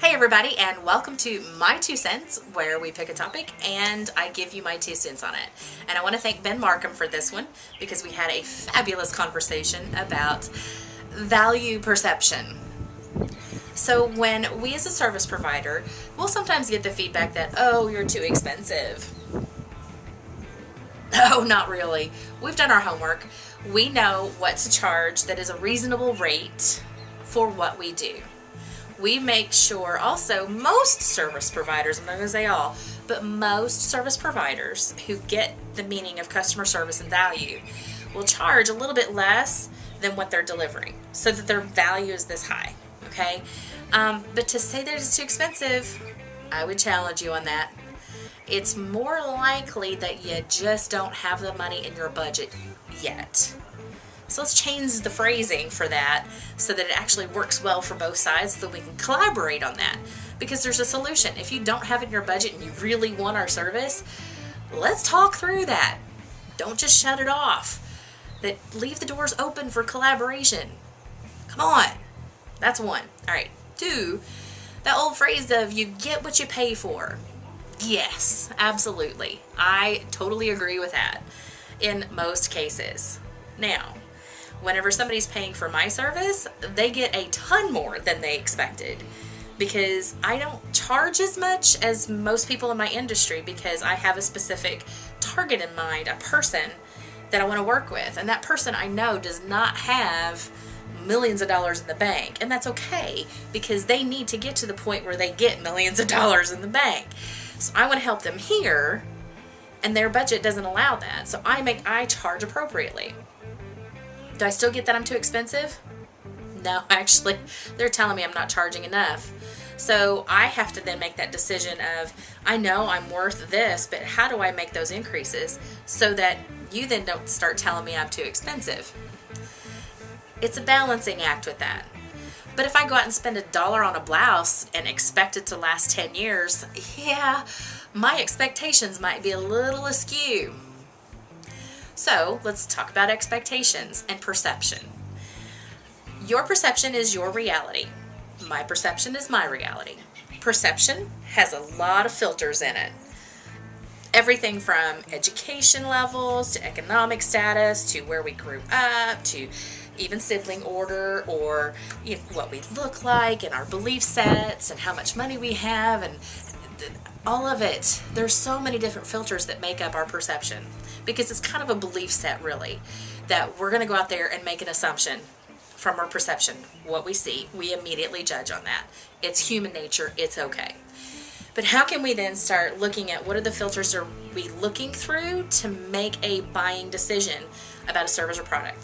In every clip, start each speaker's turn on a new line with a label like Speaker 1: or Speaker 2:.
Speaker 1: Hey everybody, and welcome to My 2 Cents, where we pick a topic and I give you my 2 cents on it. And I want to thank Ben Markham for this one because we had a fabulous conversation about value perception. So when we as a service provider, we'll sometimes get the feedback that, oh, you're too expensive. No, not really. We've done our homework. We know what to charge that is a reasonable rate for what we do. We make sure also most service providers, I'm not going to say all, but most service providers who get the meaning of customer service and value will charge a little bit less than what they're delivering so that their value is this high, okay? But to say that it's too expensive, I would challenge you on that. It's more likely that you just don't have the money in your budget yet. So let's change the phrasing for that so that it actually works well for both sides so that we can collaborate on that. Because there's a solution. If you don't have it in your budget and you really want our service, let's talk through that. Don't just shut it off. Leave the doors open for collaboration. Come on. That's one. All right. 2, that old phrase of you get what you pay for. Yes, absolutely. I totally agree with that in most cases. Now, whenever somebody's paying for my service, they get a ton more than they expected because I don't charge as much as most people in my industry because I have a specific target in mind, a person that I want to work with. And that person I know does not have millions of dollars in the bank. And that's okay because they need to get to the point where they get millions of dollars in the bank. So I want to help them here, and their budget doesn't allow that. So I charge appropriately. Do I still get that I'm too expensive? No, actually, they're telling me I'm not charging enough. So I have to then make that decision of, I know I'm worth this, but how do I make those increases so that you then don't start telling me I'm too expensive? It's a balancing act with that. But if I go out and spend $1 on a blouse and expect it to last 10 years, yeah, my expectations might be a little askew. So let's talk about expectations and perception. Your perception is your reality. My perception is my reality. Perception has a lot of filters in it. Everything from education levels to economic status to where we grew up to even sibling order or what we look like and our belief sets and how much money we have and all of it. There's so many different filters that make up our perception because it's kind of a belief set really that we're going to go out there and make an assumption from our perception. What we see, we immediately judge on that. It's human nature. It's okay. But how can we then start looking at what are the filters are we looking through to make a buying decision about a service or product?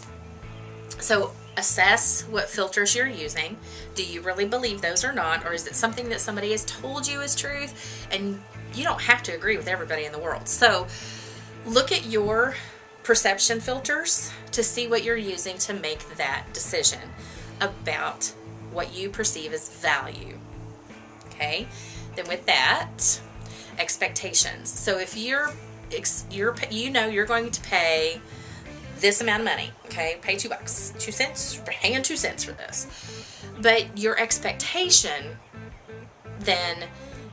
Speaker 1: So assess what filters you're using. Do you really believe those or not? Or is it something that somebody has told you is truth? And you don't have to agree with everybody in the world. So look at your perception filters to see what you're using to make that decision about what you perceive as value. Okay? Then with that, expectations. So if you're going to pay this amount of money, okay, pay $2, 2 cents, we're paying 2 cents for this. But your expectation then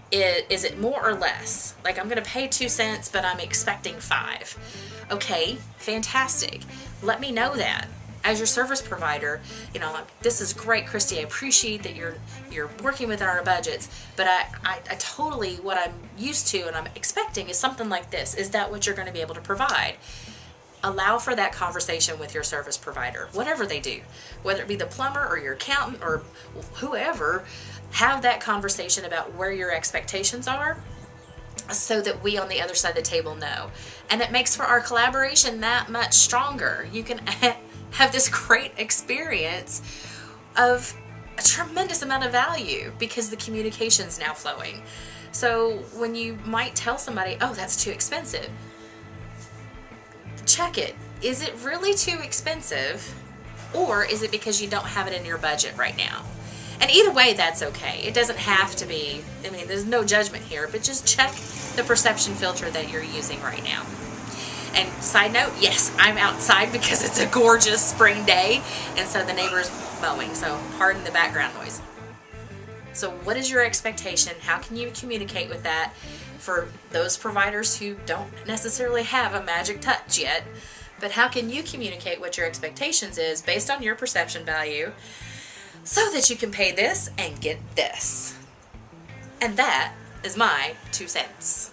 Speaker 1: is it more or less? Like I'm going to pay 2 cents, but I'm expecting 5. Okay, fantastic. Let me know that. As your service provider, this is great, Christy. I appreciate that you're working within our budgets, but I totally, what I'm used to and I'm expecting is something like this. Is that what you're going to be able to provide? Allow for that conversation with your service provider, whatever they do, whether it be the plumber or your accountant or whoever, have that conversation about where your expectations are so that we on the other side of the table know. And it makes for our collaboration that much stronger. You can have this great experience of a tremendous amount of value because the communication's now flowing. So when you might tell somebody, oh, that's too expensive, check it. Is it really too expensive, or is it because you don't have it in your budget right now? And either way, that's okay. It doesn't have to be, there's no judgment here, but just check the perception filter that you're using right now. And side note, yes, I'm outside because it's a gorgeous spring day, and so the neighbor's mowing, so pardon the background noise. So what is your expectation? How can you communicate with that for those providers who don't necessarily have a magic touch yet? But how can you communicate what your expectations is based on your perception value so that you can pay this and get this? And that is my 2 cents.